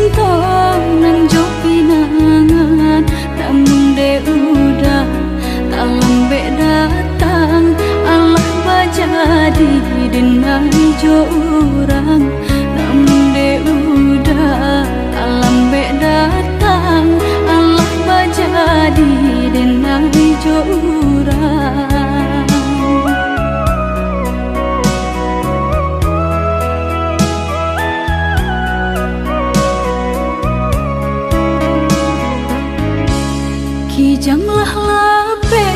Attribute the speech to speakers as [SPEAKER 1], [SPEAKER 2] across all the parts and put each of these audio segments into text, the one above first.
[SPEAKER 1] cinta nang jo pinangan, namun de udah tak lambe datang. Allah bajadi denai jo urang, namun de udah tak lambe datang. Allah bajadi denai jo urang. Kijanglah lape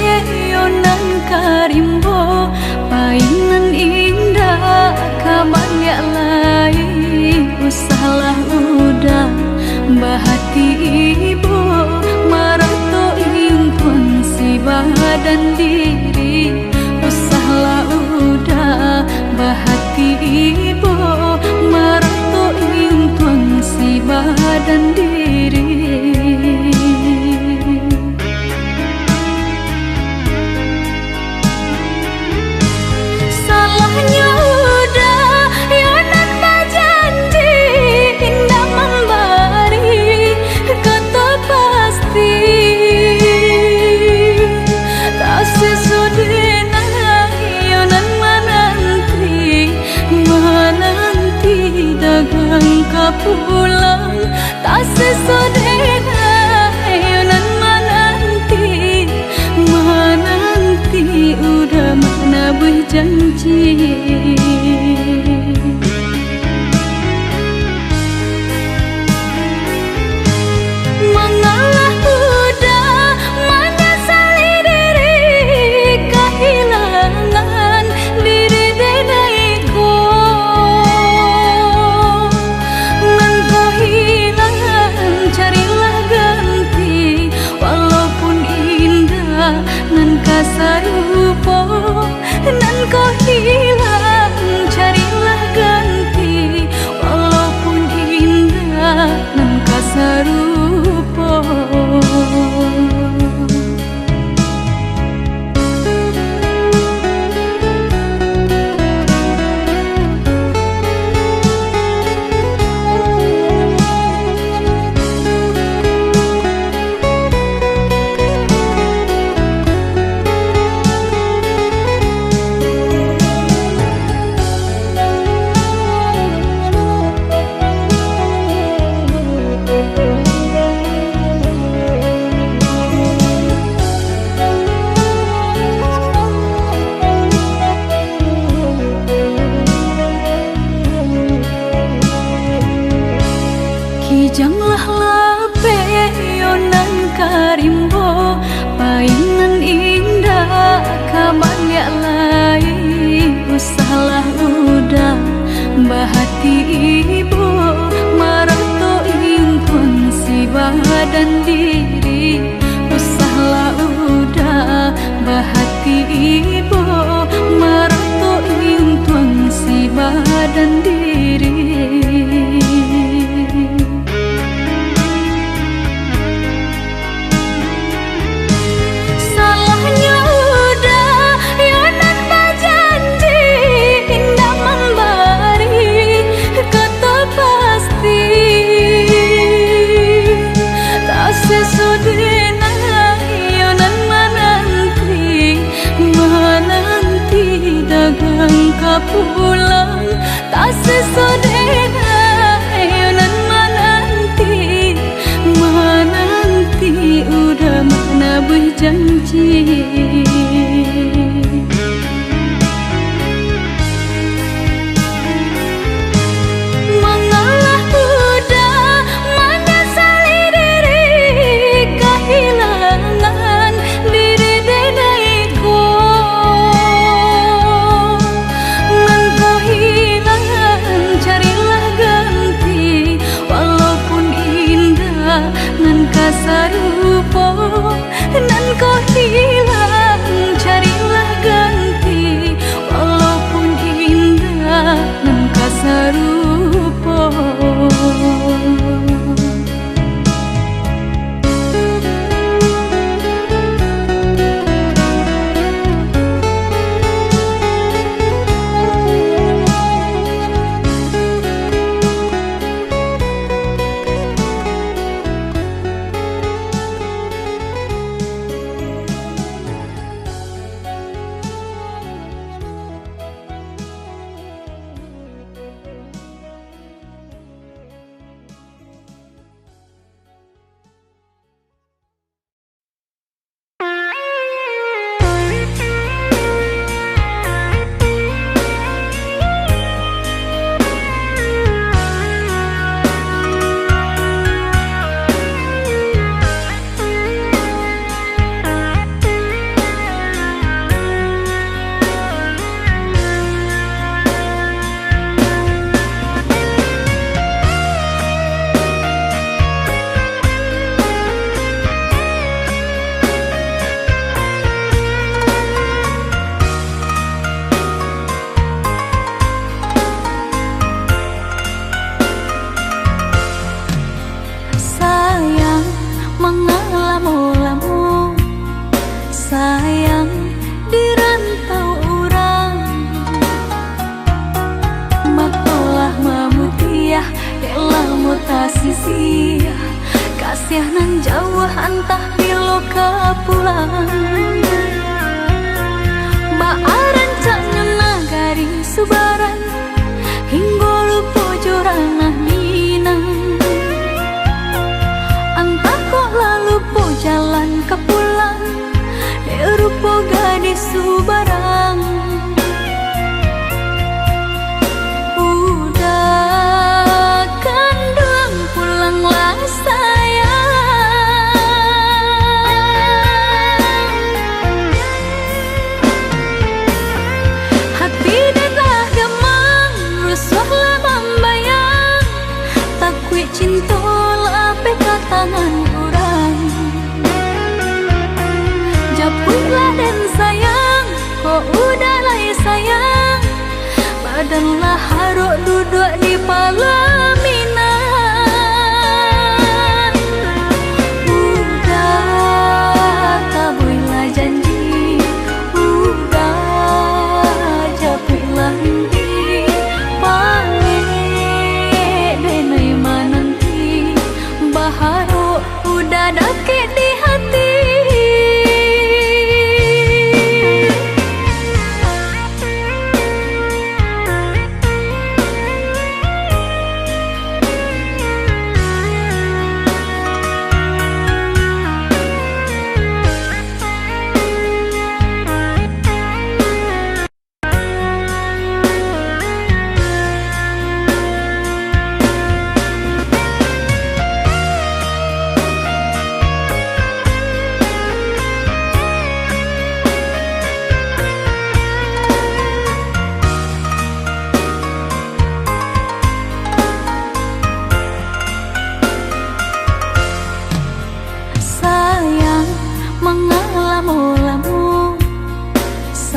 [SPEAKER 1] yonan karimbo, painan indah kabalya lai. Usahlah udah bahati ibu, marato impun si badan diri. Usahlah udah bahati ibu, marato impun si badan diri. Pulang tak sesodena yonan menanti udah mana berjanji. Mengalah udah menyesali diri, kehilangan diri denaiku. Nan kasarupo nan kau hilang, carilah ganti. Walaupun indah nan kasarupo. Kijanglah lape yonan karimbo, painan indah kabalya lai. Usahlah udah bahati ibu, marato impun si badan diri. Usahlah udah bahati ibu, marato impun si badan diri. Pulang tak sesodena yonan menanti udah mana berjanji. Mengalah udah menyesali diri, kehilangan diri denaiku. Carilah ganti, walaupun indah nan kasarupo, nan kau hilang, kasih nan jauh antah bilo kapulang baaran caknya nagari subaran hingga lupa joranah minang antah kok lalu po jalan ke pulang rupa gadis subarang udah kandang pulanglah tangan orang Japutlah dan sayang kok udah lah sayang badanlah haruk duduk di pelaminan udah tabuilah janji udah japutlah mimpi panggil denai mananti baharu udah dakik di hati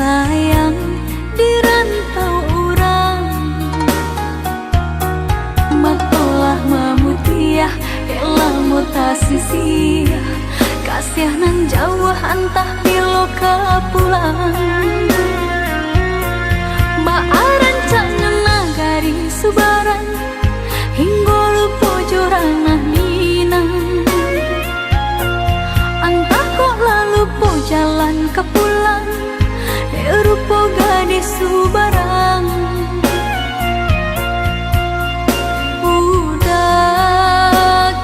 [SPEAKER 1] sayang di rantau orang matolah mamutiah elah mutasisi kasih nan jauh antah bilo kapulang baaran caknya nagari subaran hingga lupa joranah minang antah kok lalu po jalan ke pulang rupa gadis subarang udah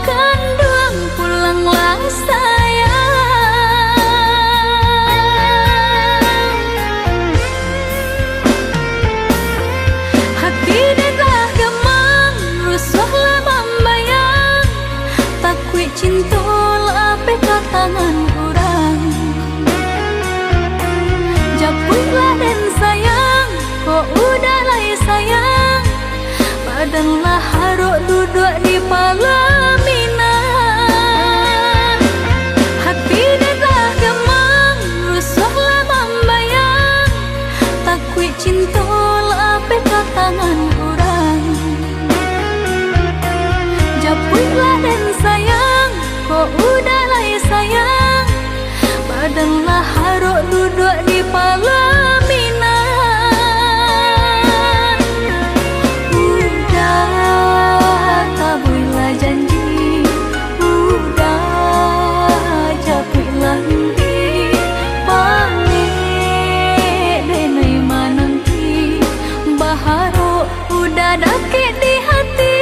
[SPEAKER 1] kandang pulanglah sayang hati dah gemang rusuhlah membayang takut cinta lah peka tangan orang japutlah dan sayang kok udah lah sayang badanlah haruk duduk di pelaminan hati dah gemang rusuhlah membayang takut cinta lah peka tangan orang japutlah dan sayang kok udah lah sayang badanlah haruk duduk di pelaminan udah tabuilah janji udah japuilah mimpi panggil denai mananti baharu udah dakik di hati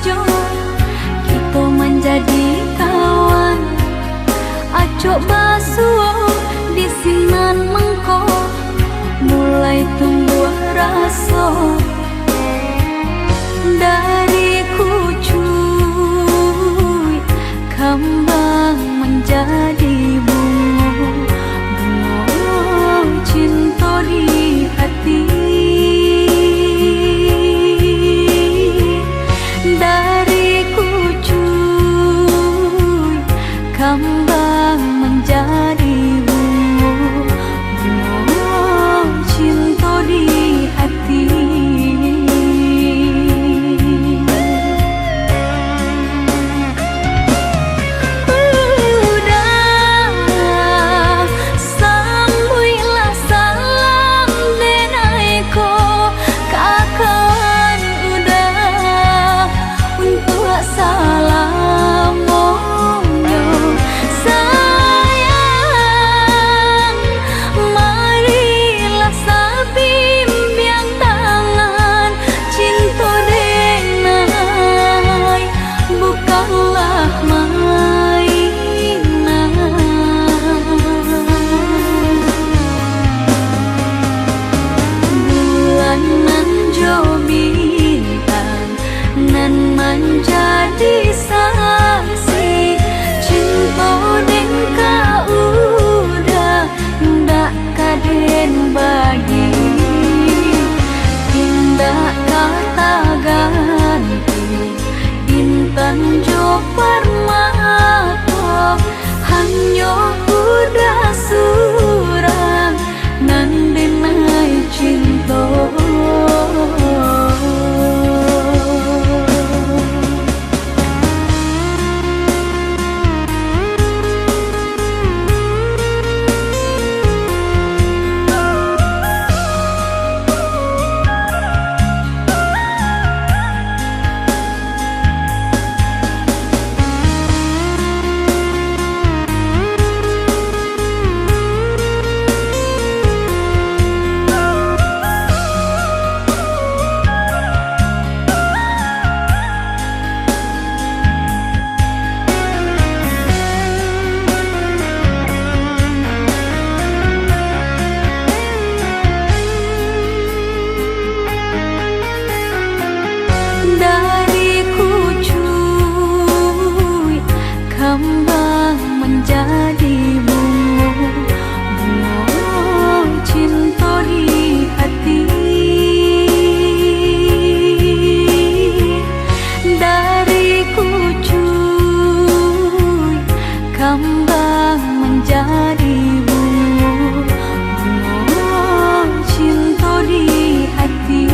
[SPEAKER 1] saja kita menjadi kawan. Acok basuh di sinan mengko mulai tumbuh rasa dari kucuy kembang menjadi bunga cinta di hati. Dari kucuy kembang menjadi bunga cinta di hati. Menjadi saksi cinta deng kau udah ndak kaden bagi tindak kata ganti intan jo permata hanya udah surang nan denai cinta. Dari kucuy kembang menjadi bunga cinta di hati. Dari kucuy kembang menjadi bunga cinta di hati.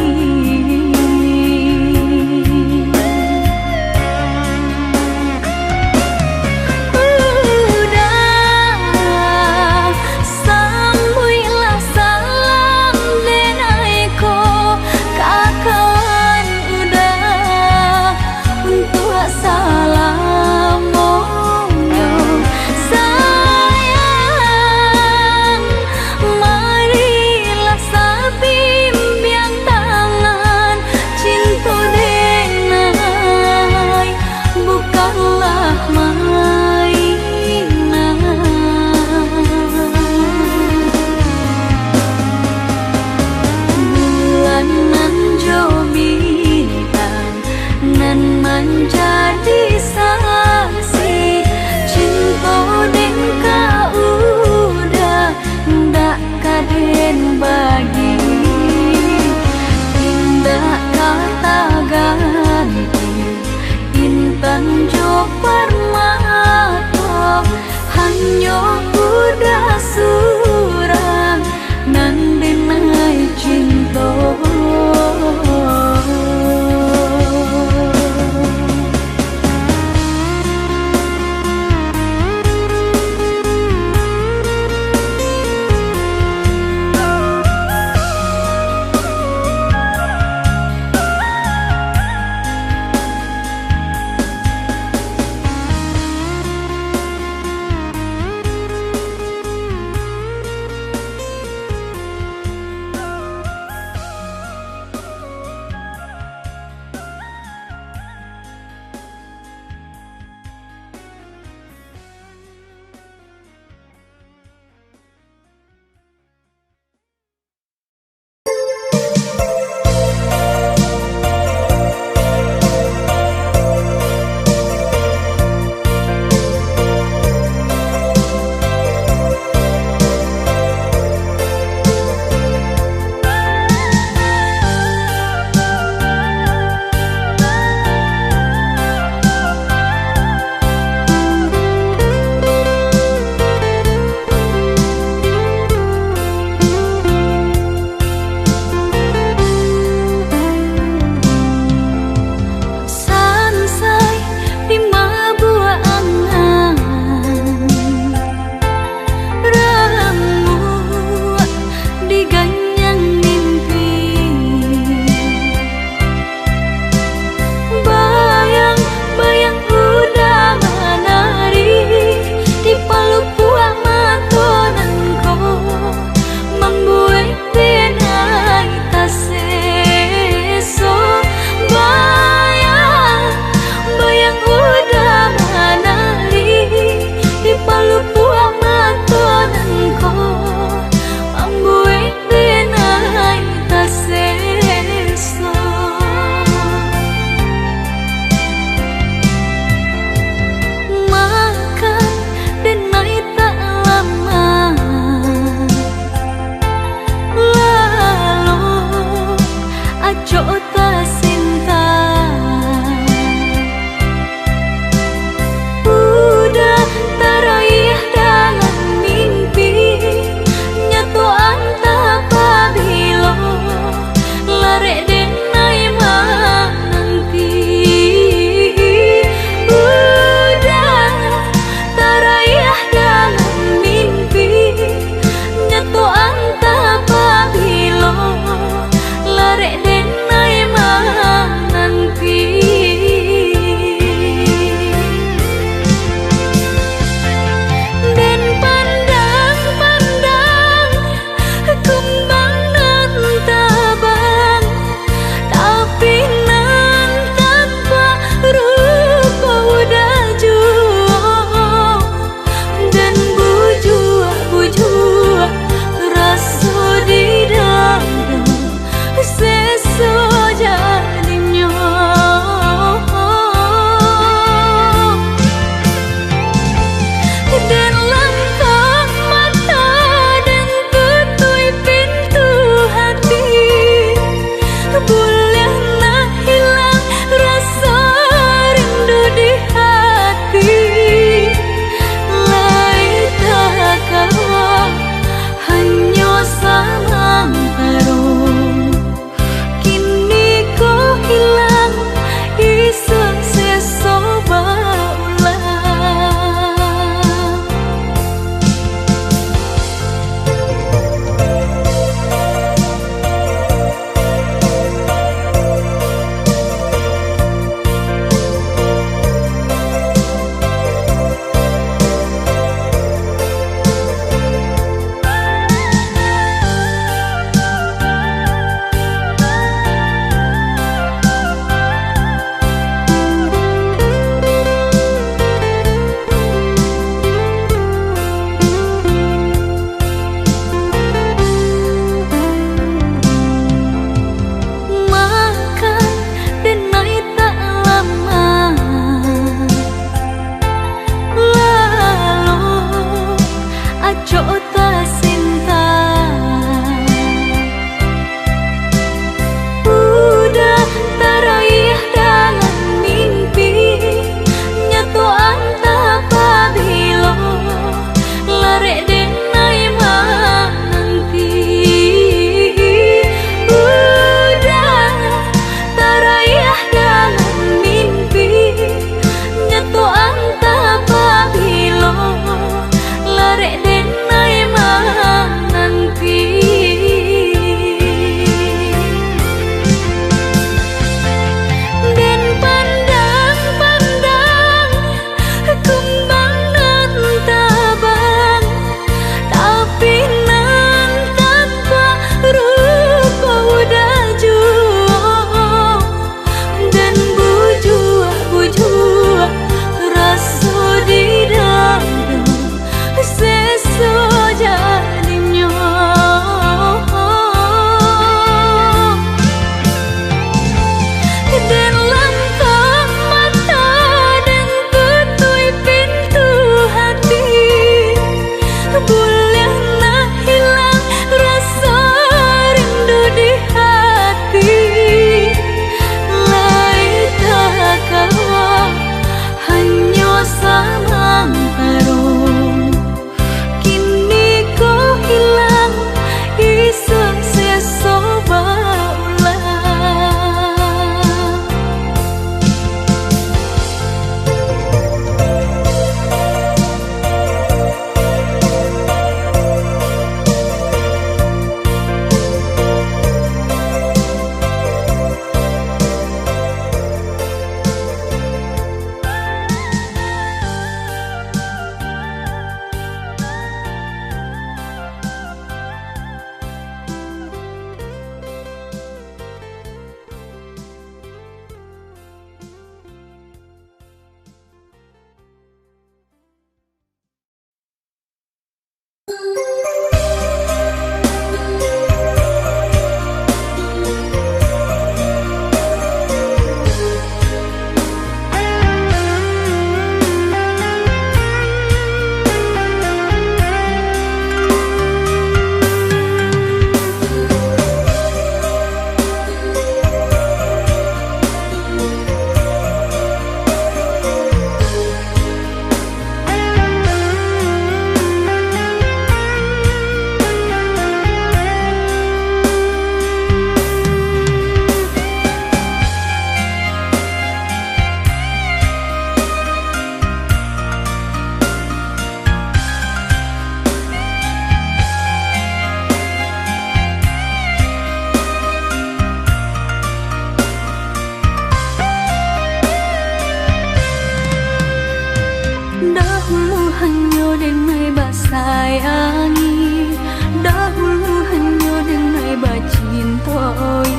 [SPEAKER 1] sayangi, dahulu hanya denai bacintoi,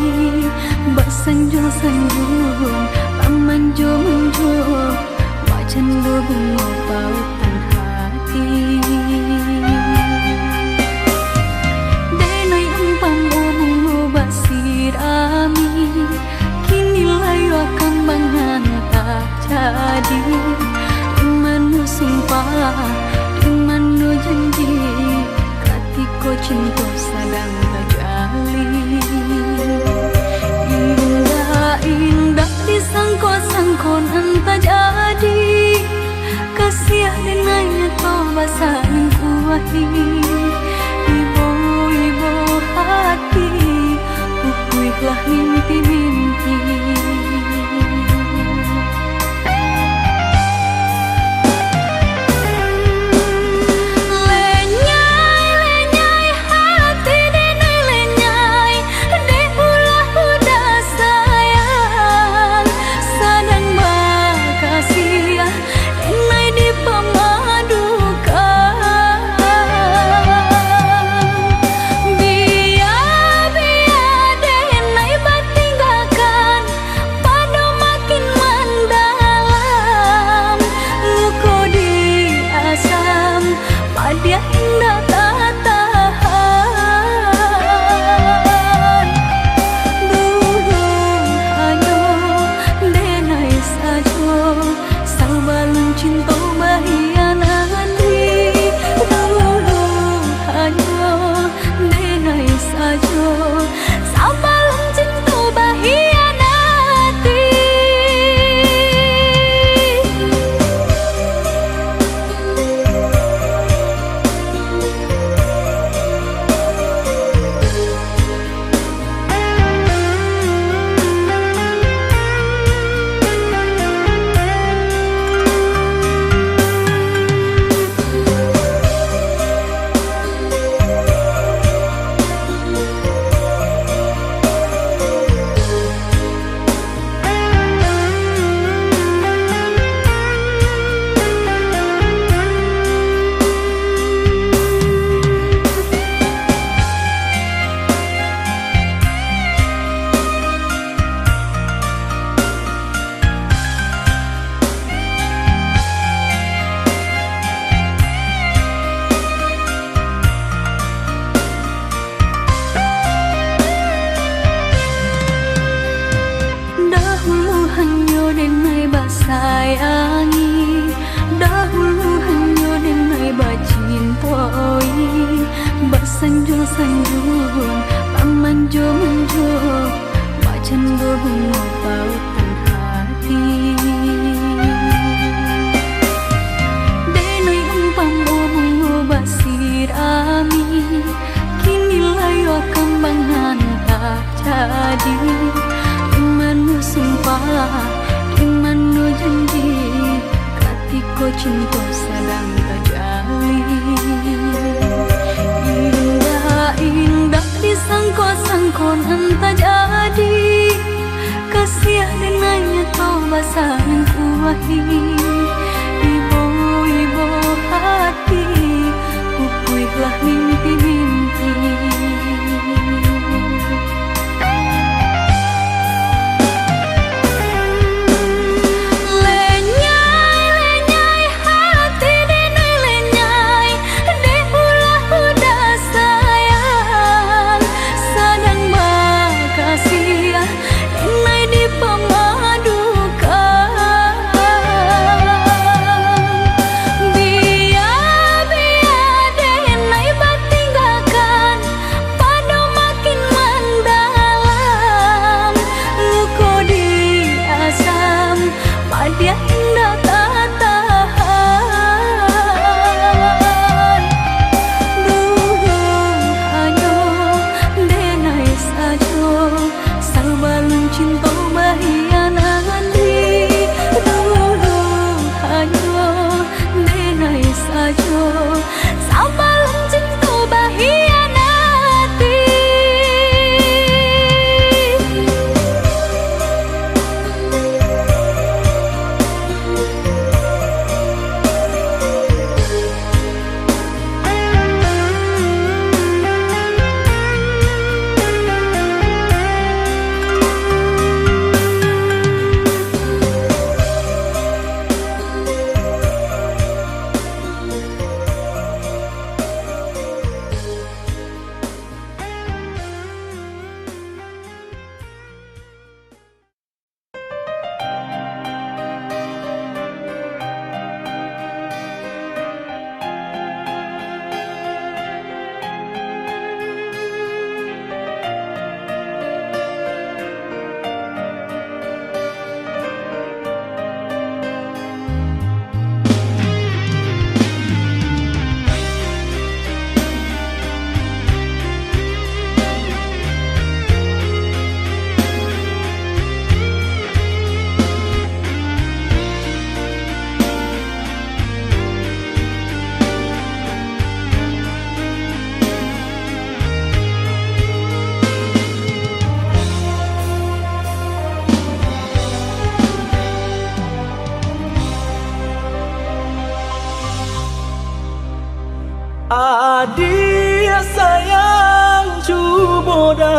[SPEAKER 1] basanjung-sanjung pamanjo-manjo, wacandu bunga pautan hati. Denai umpam bunga basirami, kini layu akan bangan tak jadi. Imanu sumpah, imanu janji, katiko cinta sedang terjalin. Indah disangko-sangko nan jadi, kasih dengannya kau basah kuahi. Ibu-ibu hati, bukuilah mimpi-mimpi. Dia indah tak tahan. Dulu hanya denai saja, salbalun cinta bahianati. Dulu hanya denai saja, salbalun cinta bahianati. Denai basayangi, dahulu hanya denai bacintoi, basanjung-sanjung pamanjo-manjo, wacandu bunga pautan hati. Denai umpam bunga basirami, kini layu akan bangan tak jadi. Imanu sumpah, imanu janji, katiko cinta sedang terjalin. Indah disangko-sangko nan jadi, kasih dengannya kau basah kuahi. Ibu-ibu hati, bukuilah mimpi-mimpi.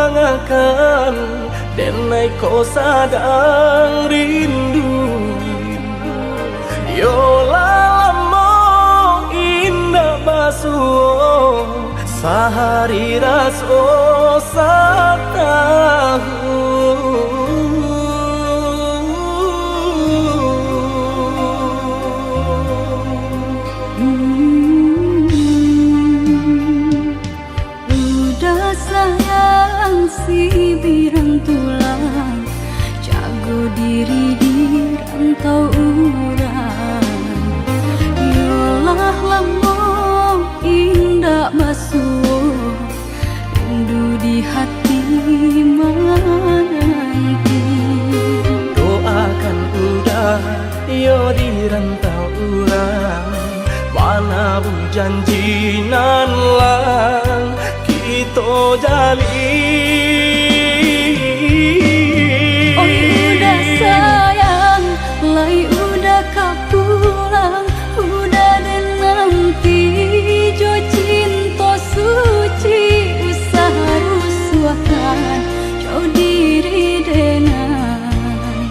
[SPEAKER 2] mangakan denai ko sadang rindu. Yo lalamo indah basuh sehari raso satahu.
[SPEAKER 1] Udah sayang si birang tulang, jago diri di rantau urang. Yolah lamo indah basuh rindu di hati menanti.
[SPEAKER 2] Doakan udah yo di rantau urang, mana bu janji nan lang kita jalin.
[SPEAKER 1] Oh udah sayang, lai udah kau pulang, udah dan nanti jo cinta suci usaha rusuhan jauh diri denai.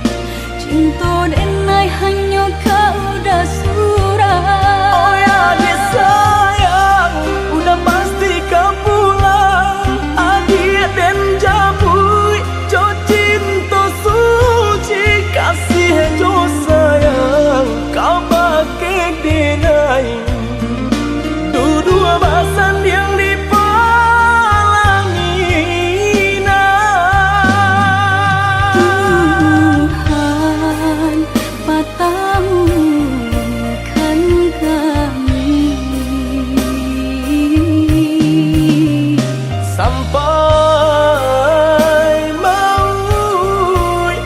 [SPEAKER 1] Cinta denai hanya kau udah surah.
[SPEAKER 2] Oh ya dia sayang, udah pasti kau pulang. Adik dan jabui, jo cinta suci kasih jo sayang, kau pakai denai. Dua bahasan yang dipalangina.
[SPEAKER 1] Tuhan patahkan kami
[SPEAKER 2] sampai maut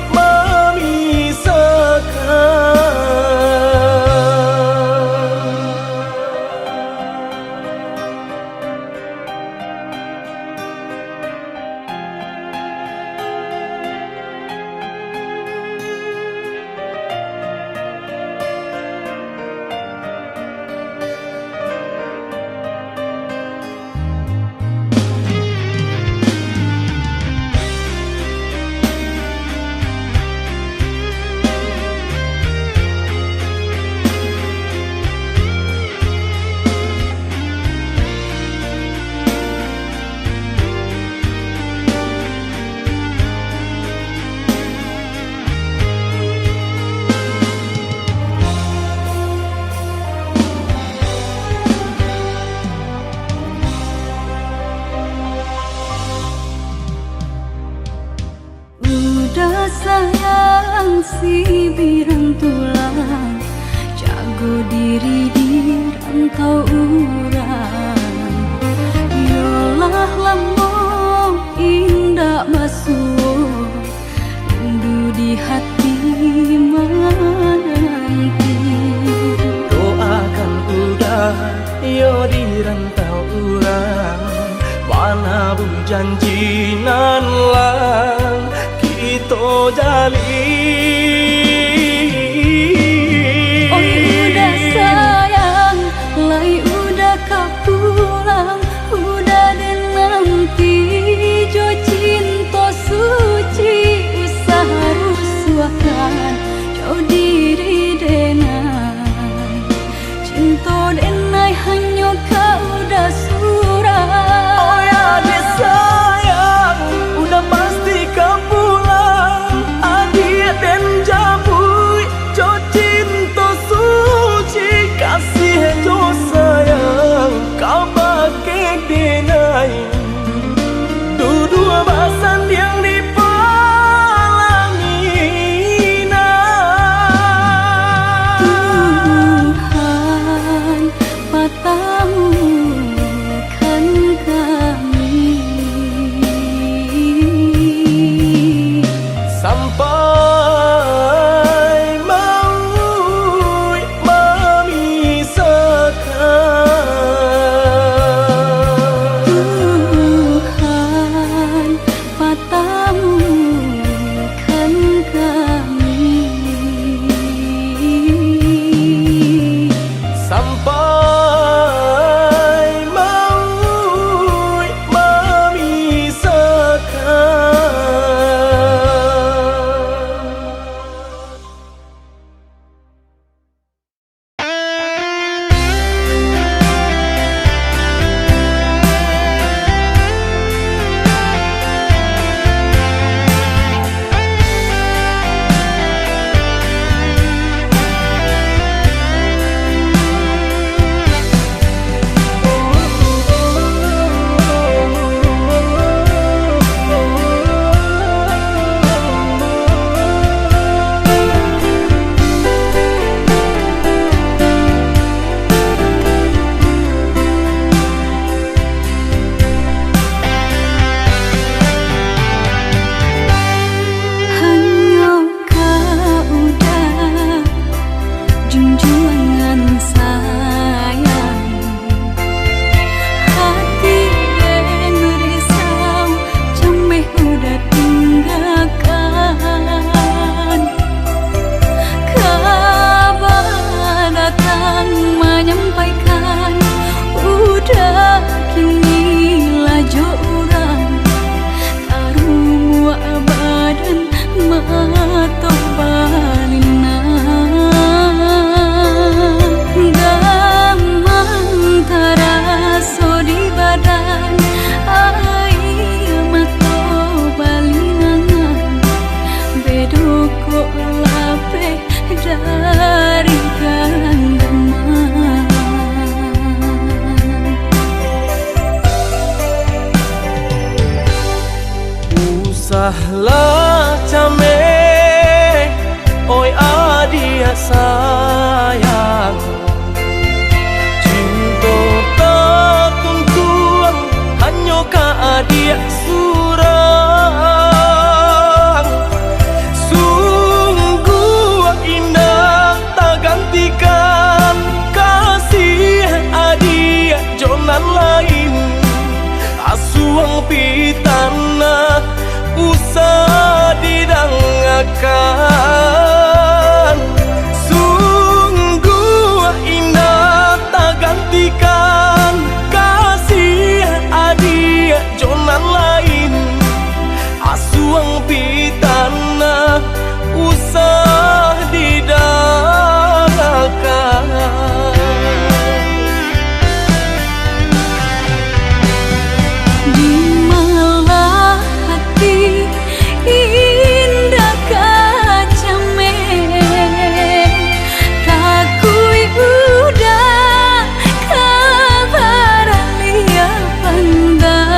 [SPEAKER 1] Udah sayang si birang tulang, jago diri di rantau urang. Yolah lamo indah basuh rindu di hati menanti.
[SPEAKER 2] doakan udah yo di rantau urang, mana bu janji nan lang kita jalin.
[SPEAKER 1] Oh udah sayang, lai udah kau pulang, udah dan nanti jo cinta suci usaha rusuhan jauh diri denai. Cinta denai hanya kau udah surah.
[SPEAKER 2] Oh ya dia sayang, udah pasti kau pulang. Adik came, oi adia sayang. Cinta takun kuang hanya ka adia surang. Sungguh indah tak gantikan kasih adia jonan lain. Asuang pitana usah didangakan. Sungguh indah tak gantikan kasih adia jonan lain. Asuang pitana usah didangakan.
[SPEAKER 1] Di malah hati indah kacame, kakui udah kabar lia pandang.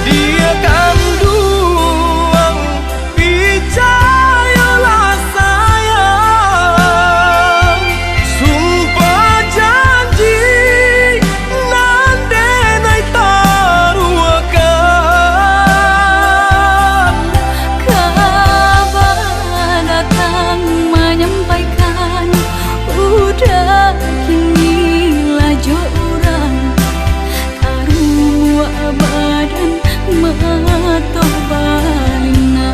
[SPEAKER 2] Dia kandung percayalah sayang. Sumpah janji nande nai taruakan.
[SPEAKER 1] Kabar datang menyampaikan udah kini laju orang karua badan matoh balina.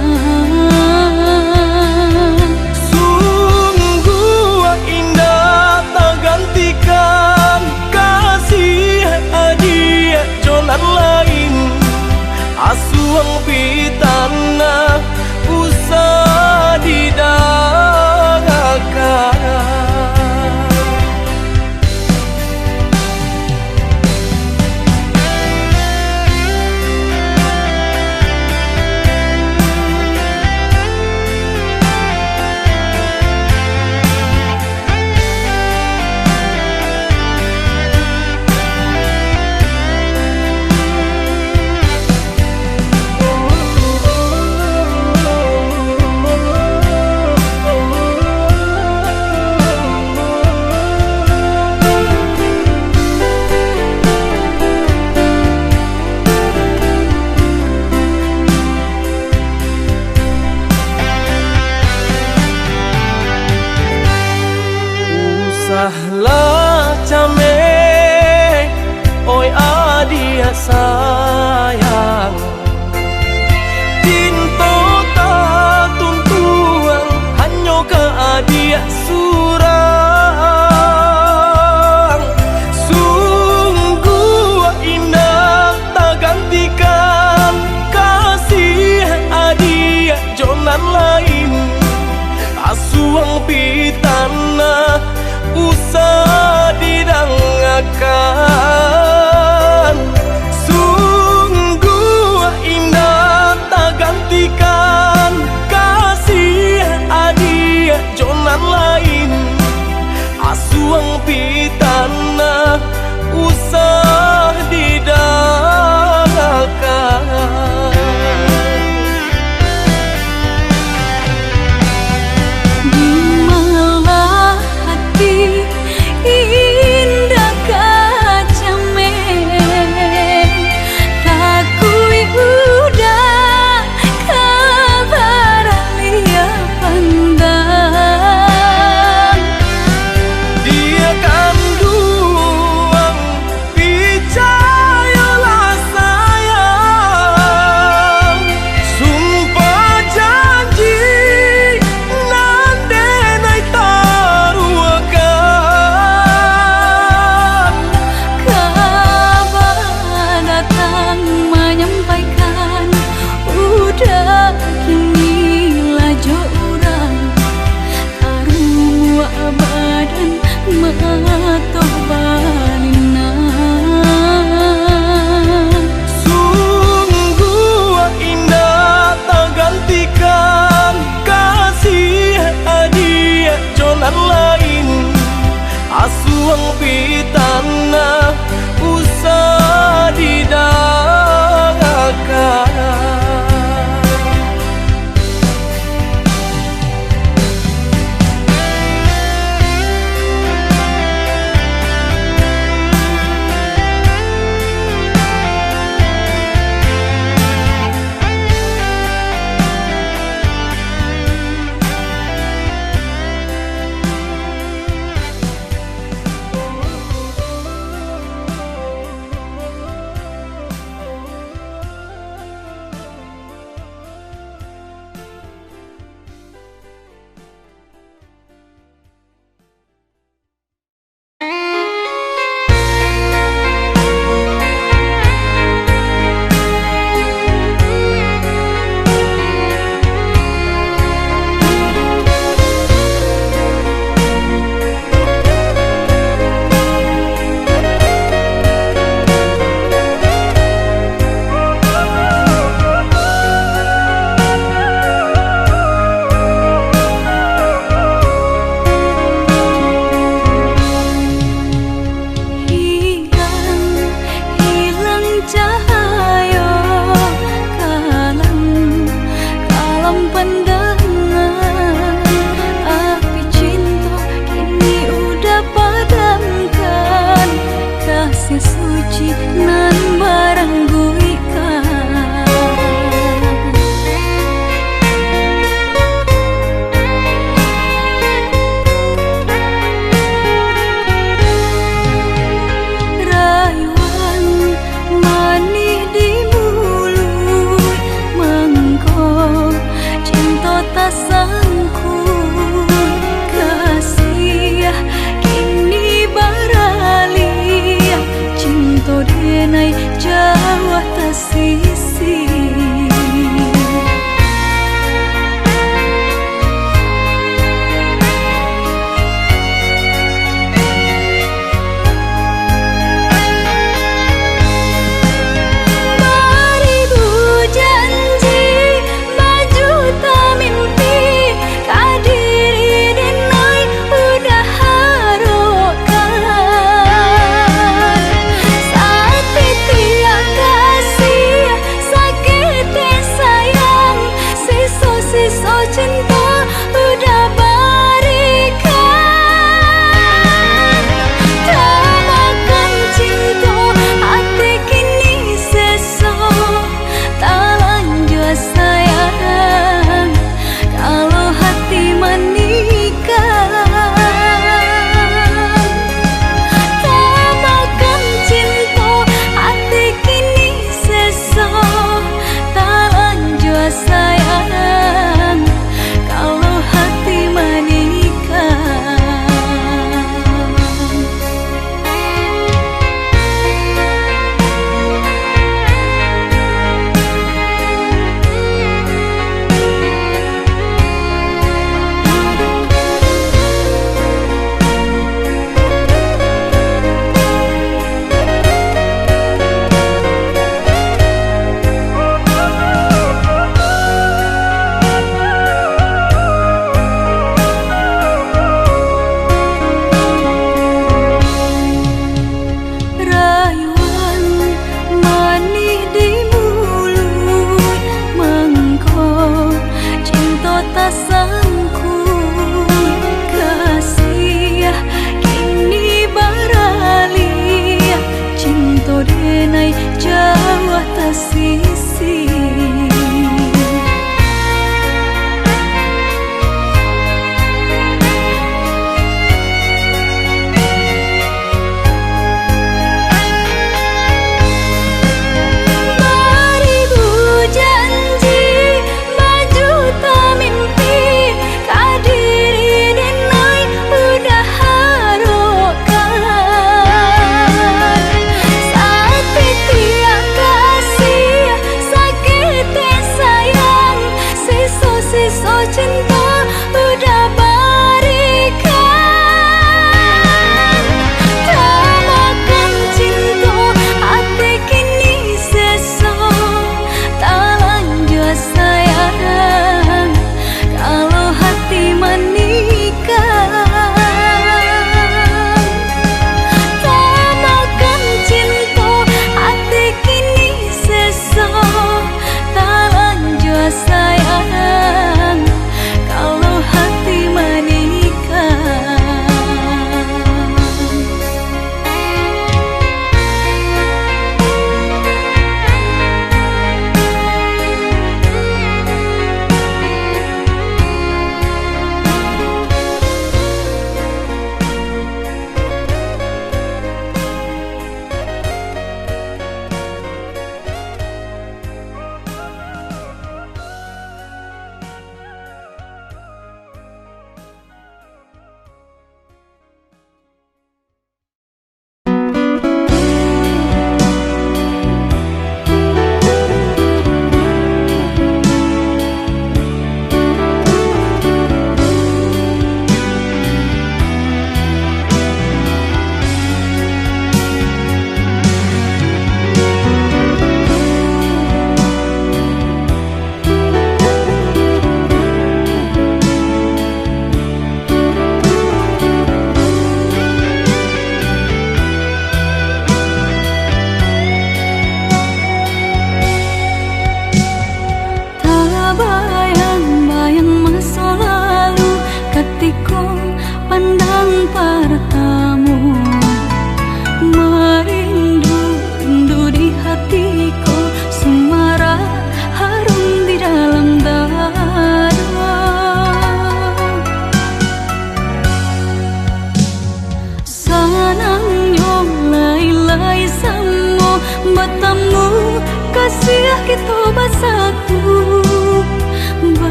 [SPEAKER 2] Sungguh indah tak gantikan kasih adia jonan lain. Asuang pitana usah didangakan.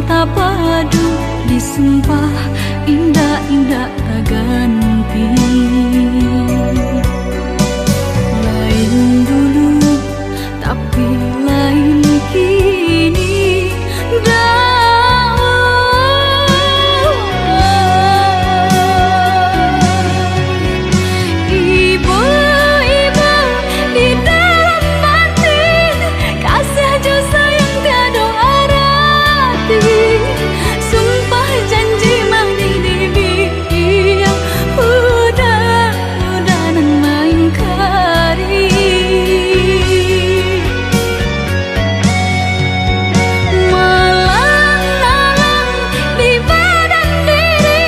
[SPEAKER 1] tak padu disumpah indah-indah ganti. Lain dulu tapi lain kini, ibu-ibu di dalam batin, kasih aja sayang tiada arti. Sumpah janji mang di yang udah-udahan main kari. Malang-malang di badan diri,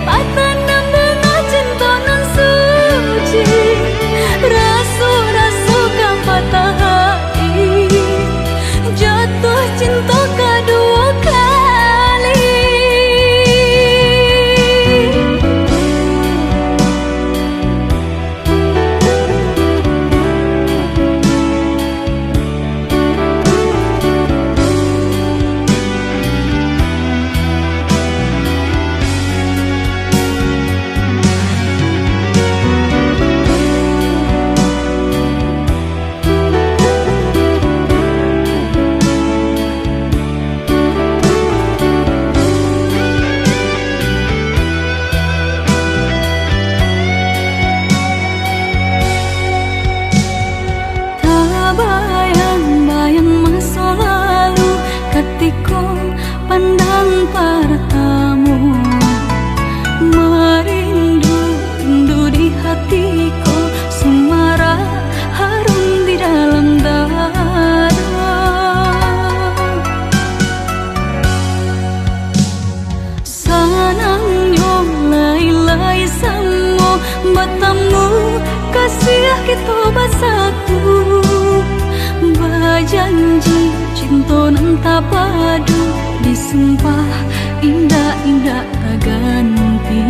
[SPEAKER 1] patandang bunga cinta nan suci. Rasu-rasu kang patah hati, jatuh cinta kedua kali. Tak bayang-bayang masa lalu ketika pandang partamu. Merindu di hatiku, sumara harum di dalam dada. Sanangnya lai-lai samo bertemu, kasih kita bersatu. Berjanji cinta nan tak padu disumpah indah-indah ganti.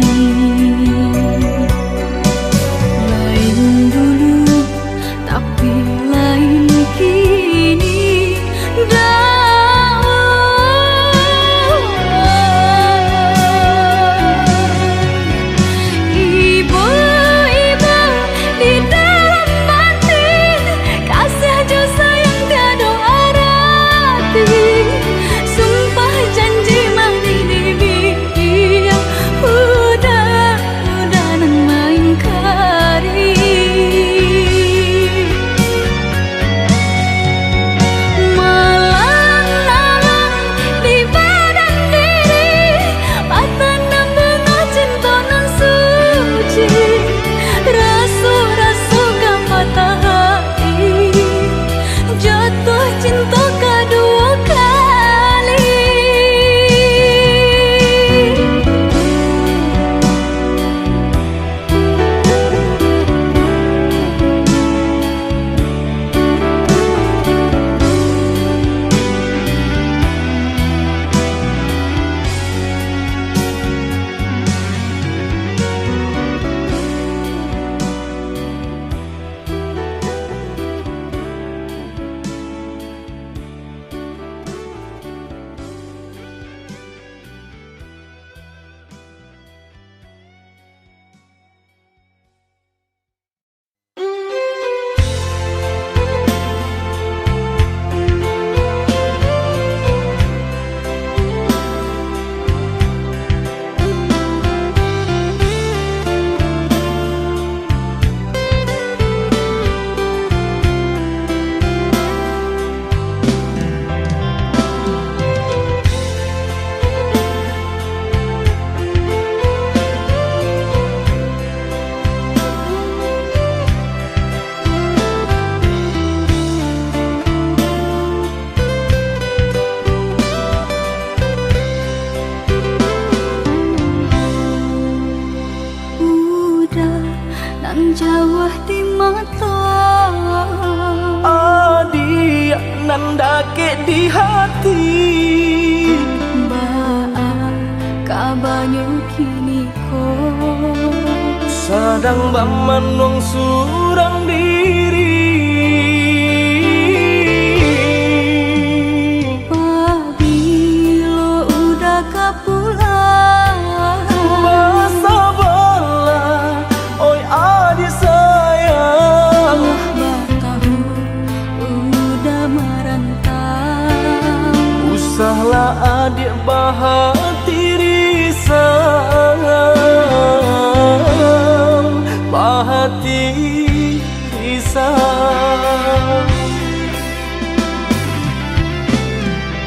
[SPEAKER 1] Lain dulu tapi lain kini, ibu-ibu di dalam batin, kasih aja sayang tiada arti. Sumpah janji mang di yang udah-udahan main kari. Malang-malang di badan diri, patandang bunga cinta nan suci. Rasu-rasu kang patah hati, jatuh cinta kedua kali. Nan jauh di mata,
[SPEAKER 2] Adi nan dake di hati.
[SPEAKER 1] baa kabanyu kini ko.
[SPEAKER 2] Sadang bamanong surang diri.
[SPEAKER 1] Pabilo marantau.
[SPEAKER 2] Usahlah adik bahati risau, bahati risau.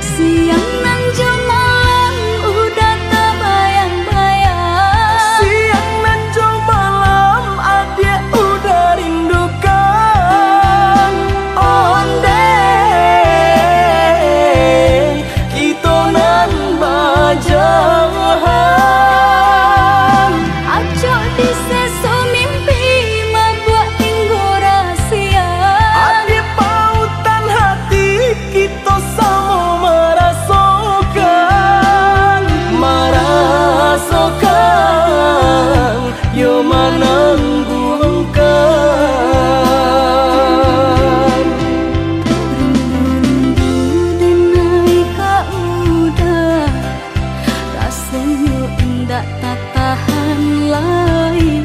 [SPEAKER 1] Siang nan malam udah tak bayang-bayang.
[SPEAKER 2] Siang nan malam adik udah rindukan. Ondeh kita nan bajahan.
[SPEAKER 1] Acok di seso mimpi membuat tinggu rahasia.
[SPEAKER 2] Adik pautan hati kita sama merasakan, merasakan yo menangguhkan.
[SPEAKER 1] Rindu denai ka udah, rasanya indah tak tahan lagi.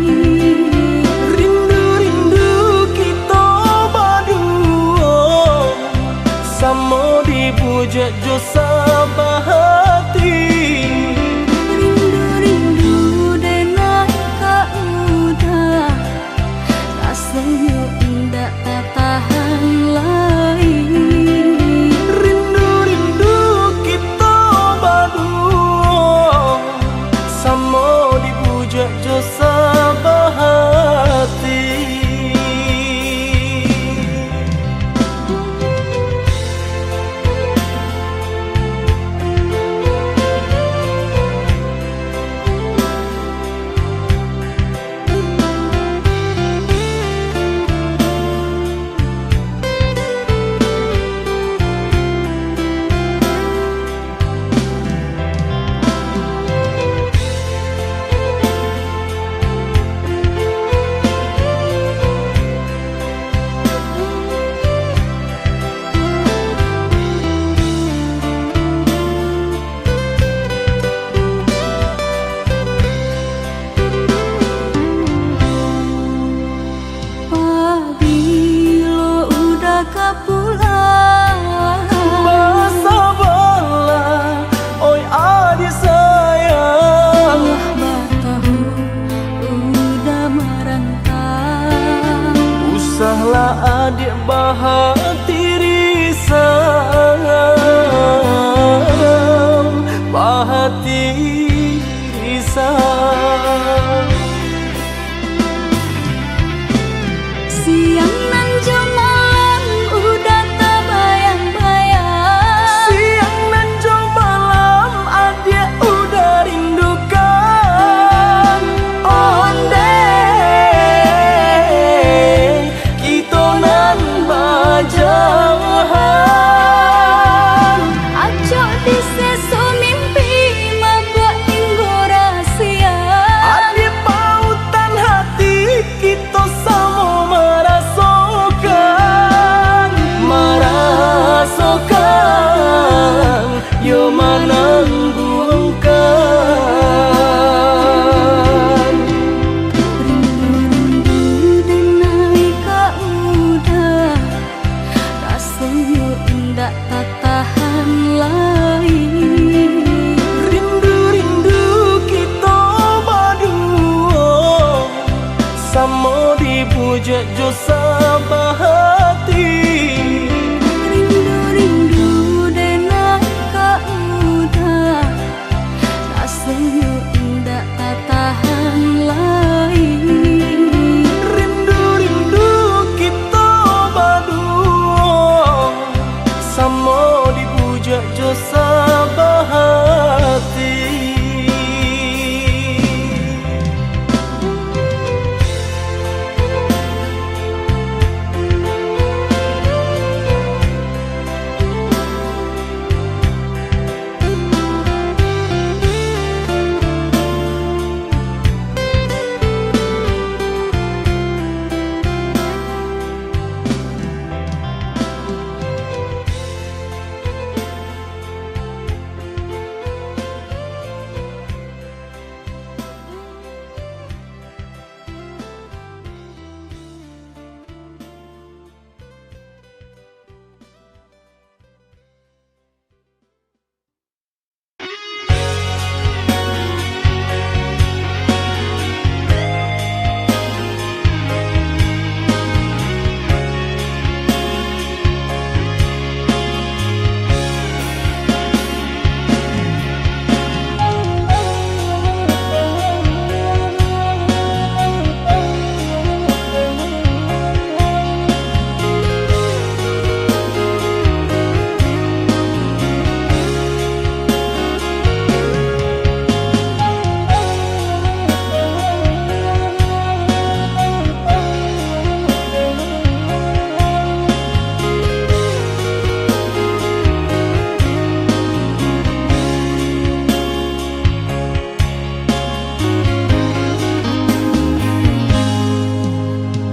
[SPEAKER 2] Rindu-rindu kita berdua, sama dibujuk jo sabahati.
[SPEAKER 1] Rindu-rindu denai ka udah, rasanya indah tak tahan lagi.
[SPEAKER 2] Rindu-rindu kita berdua, sama dibujuk jo sabahati.
[SPEAKER 1] Apabila udah kepulang,
[SPEAKER 2] Masa bala, oi adik sayang.
[SPEAKER 1] Allah bertahu udah merantau.
[SPEAKER 2] Usahlah adik bahati risau, bahati risau.
[SPEAKER 1] Siang nan malam udah tak bayang-bayang.
[SPEAKER 2] Siang nan malam adik udah rindukan. Ondeh kita nan bajahan.
[SPEAKER 1] Acok di seso mimpi membuat tinggu rahasia.
[SPEAKER 2] Adik pautan hati kita sama merasakan, merasakan yo menangguhkan.
[SPEAKER 1] Rindu-rindu denai ka udah, rasanya indah tak tahan lagi.
[SPEAKER 2] Rindu-rindu kita berdua, sama dibujuk jo sabahati.
[SPEAKER 1] Rindu-rindu denai ka udah, rasanya indah tak tahan lagi.
[SPEAKER 2] Rindu-rindu kita berdua, sama dibujuk jo sabahati.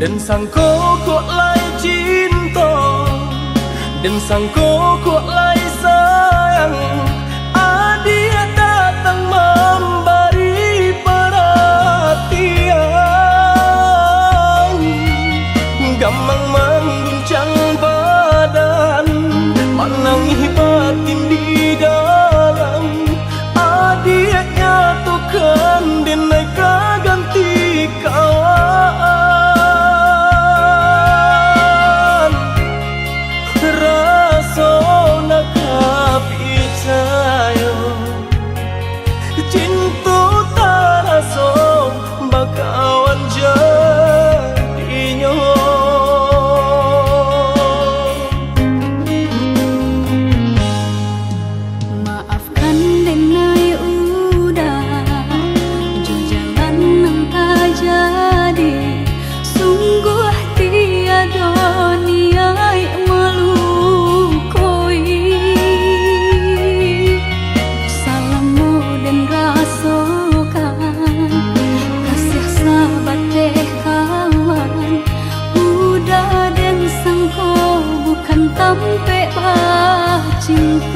[SPEAKER 2] Dan sangko kok lai cinta, dan sangko kok lai sayang. Dia datang memberi perhatian, gamang mengguncang badan, menangis batin di dalam. Dia nyatukan denai ganti kawan. Rasa nak percaya cinta tak rasa bakawan jadinya.
[SPEAKER 1] Maafkan denai udah jalan yang tak jadi. Sungguh tiada niat melukoi. Salahmu dan rasakan kasih sahabat deh kawan. Udah dan sangko bukan tampe cinta.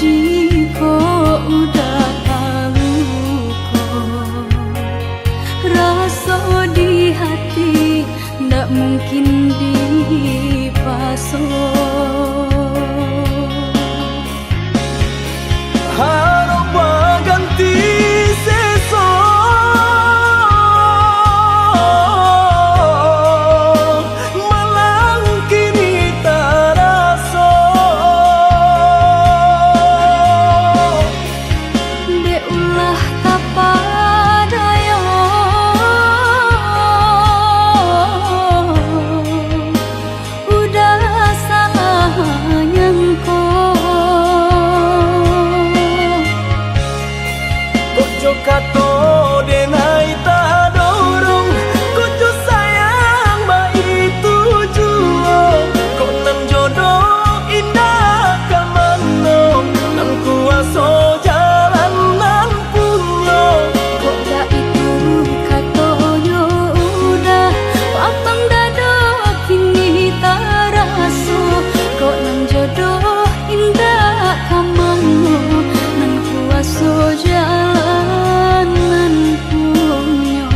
[SPEAKER 1] Jika udah tahu kok rasa di hati ndak mungkin dipasok.
[SPEAKER 2] Harap ganti sesok, malang kini tak rasa.
[SPEAKER 1] Dek ulah kapadaya, udah salah nyangko.
[SPEAKER 2] Kojo kato denai tak dorong, kojo sayang ba itu juo. Kok nan jodoh indah kamano, nan kuaso jalan nan punyo.
[SPEAKER 1] Kok dah itu katonyo udah papang dado kini tak raso. Kok nang jodoh indah kamano, nang kuaso jalan nan punyo.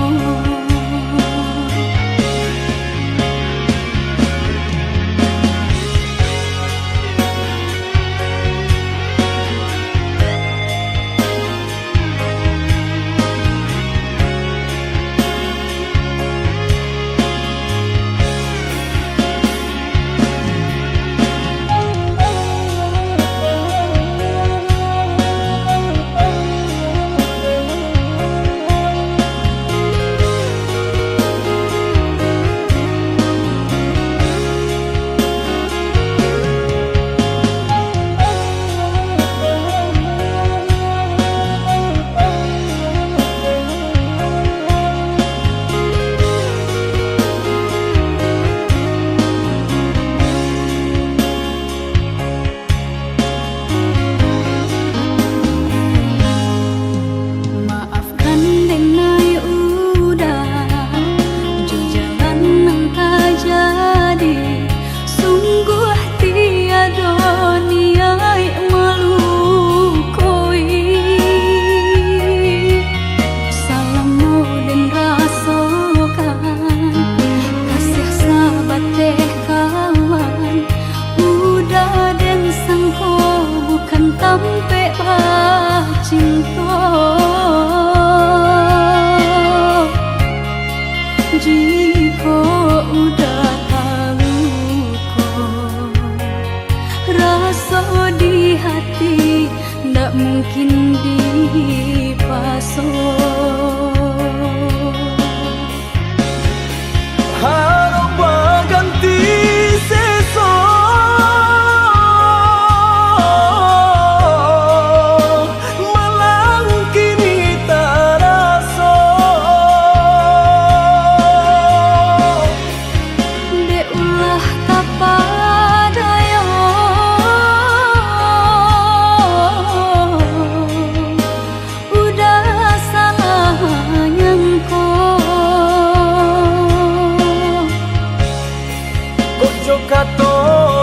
[SPEAKER 1] Maafkan denai udah jalan yang tak jadi. Sungguh tiada niat melukoi. Salahmu dan rasakan kasih sahabat deh kawan. Udah dan sangko bukan tampe cinta. Jika udah tahu kok rasa di hati ndak mungkin dipasok.
[SPEAKER 2] Harap ganti sesok, malang kini tak rasa.
[SPEAKER 1] Dek ulah kapadaya, udah salah
[SPEAKER 2] Kok kato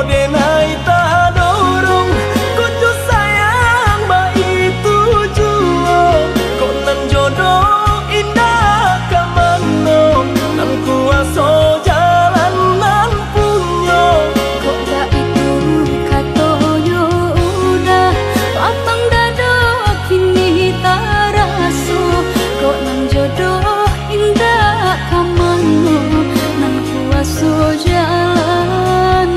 [SPEAKER 2] denai tak dorong kudu sayang ba itu juo. Kok nan jodoh indah kamano nan kuaso jalan nan punyo.
[SPEAKER 1] Kok gak itu kato yo udah lapang dado kini taraso. Kok nang jodoh indah kamano nan kuaso jalan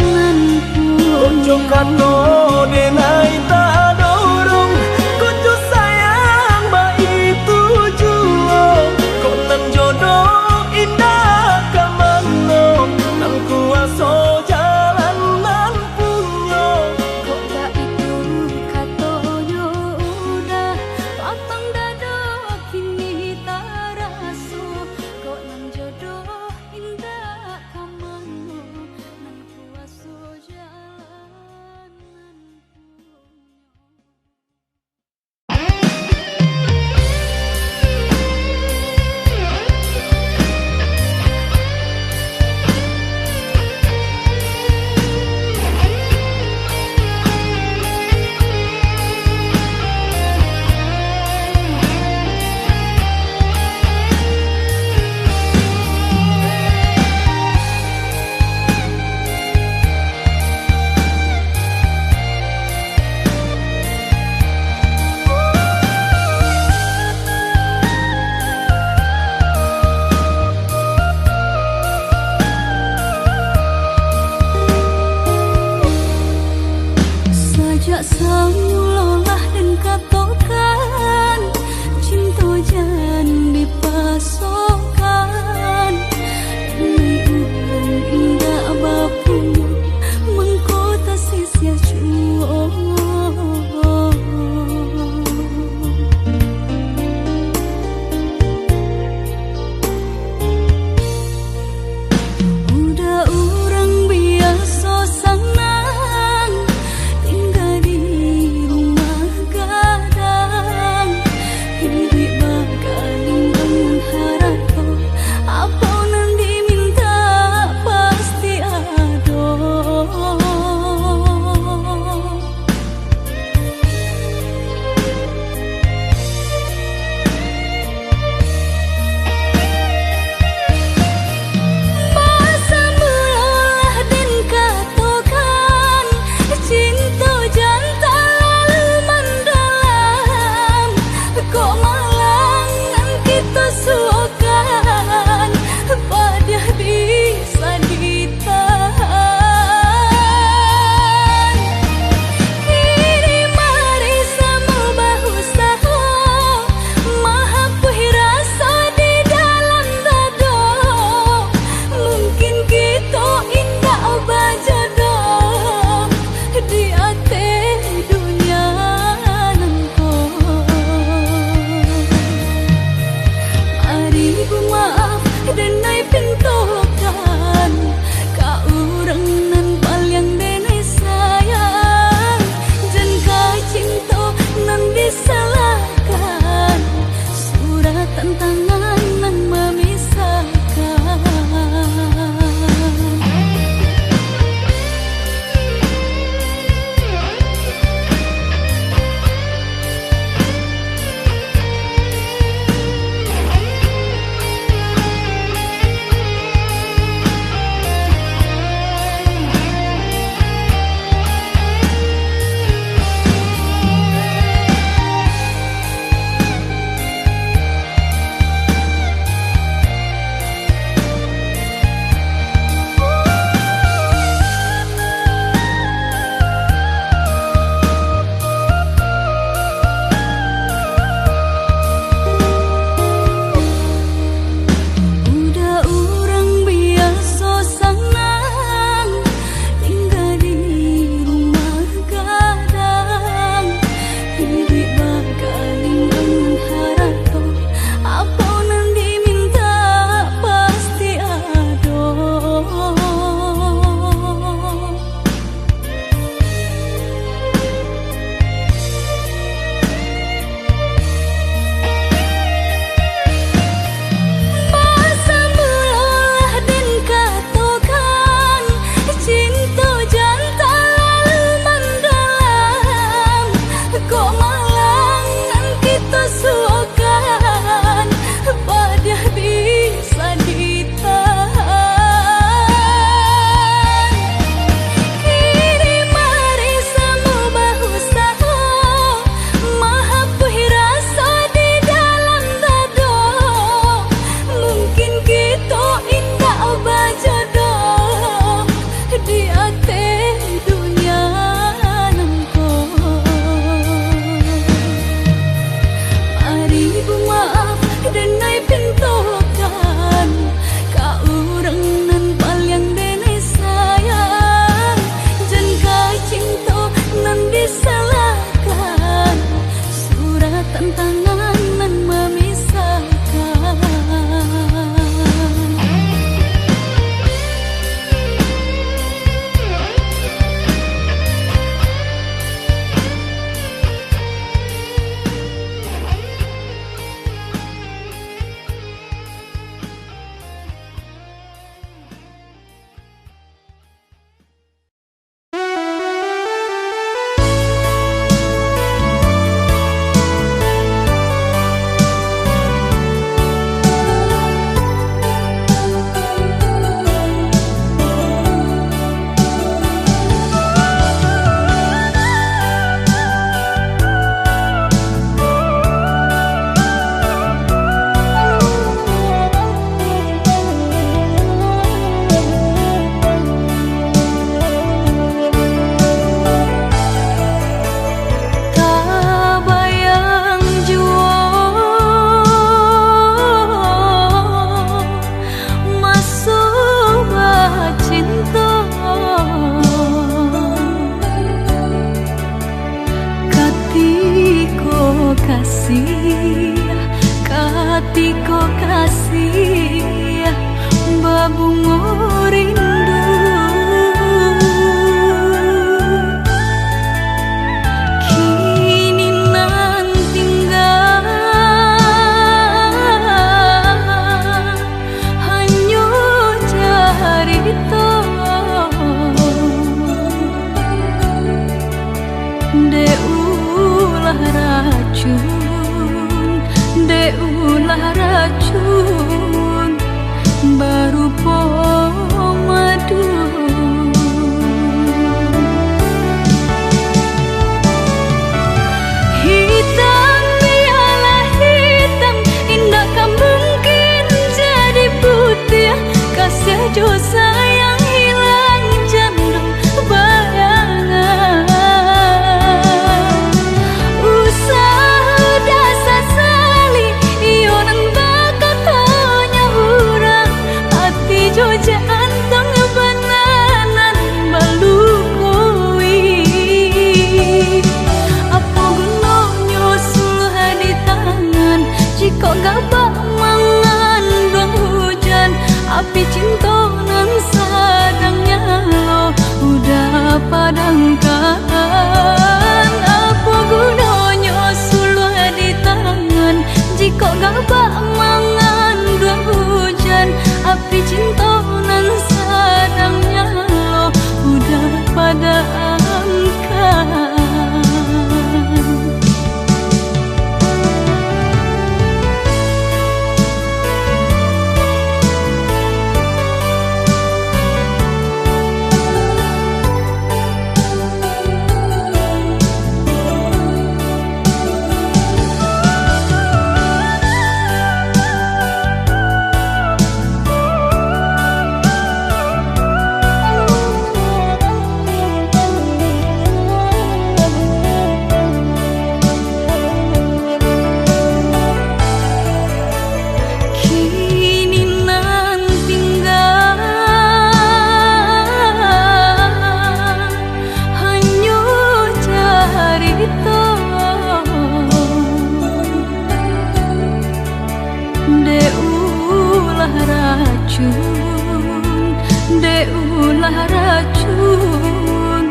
[SPEAKER 1] racun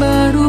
[SPEAKER 1] baru